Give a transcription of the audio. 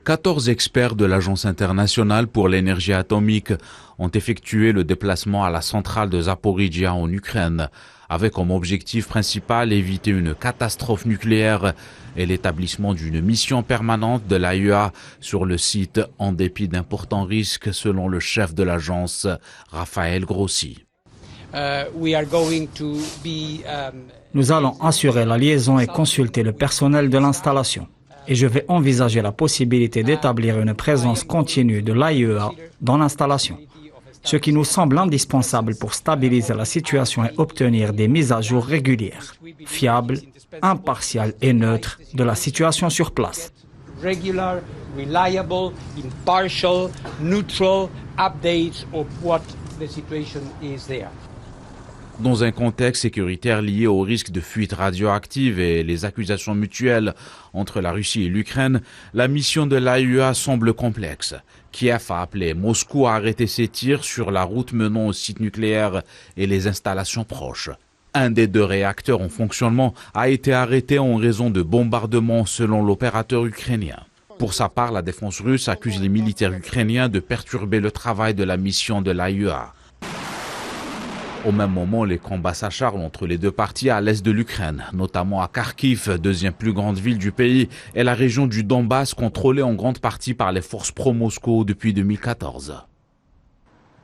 14 experts de l'Agence internationale pour l'énergie atomique ont effectué le déplacement à la centrale de Zaporijia en Ukraine, avec comme objectif principal éviter une catastrophe nucléaire et l'établissement d'une mission permanente de l'AEA sur le site en dépit d'importants risques, selon le chef de l'agence, Raphaël Grossi. Nous allons assurer la liaison et consulter le personnel de l'installation. Et je vais envisager la possibilité d'établir une présence continue de l'AEA dans l'installation, ce qui nous semble indispensable pour stabiliser la situation et obtenir des mises à jour régulières, fiables, impartiales et neutres de la situation sur place. Regular, reliable, impartial, neutral updates of what the situation is there. Dans un contexte sécuritaire lié au risque de fuite radioactive et les accusations mutuelles entre la Russie et l'Ukraine, la mission de l'AEA semble complexe. Kiev a appelé Moscou à arrêter ses tirs sur la route menant au site nucléaire et les installations proches. Un des 2 réacteurs en fonctionnement a été arrêté en raison de bombardements selon l'opérateur ukrainien. Pour sa part, la défense russe accuse les militaires ukrainiens de perturber le travail de la mission de l'AEA. Au même moment, les combats s'acharnent entre les 2 parties à l'est de l'Ukraine, notamment à Kharkiv, 2e plus grande ville du pays, et la région du Donbass contrôlée en grande partie par les forces pro-Moscou depuis 2014.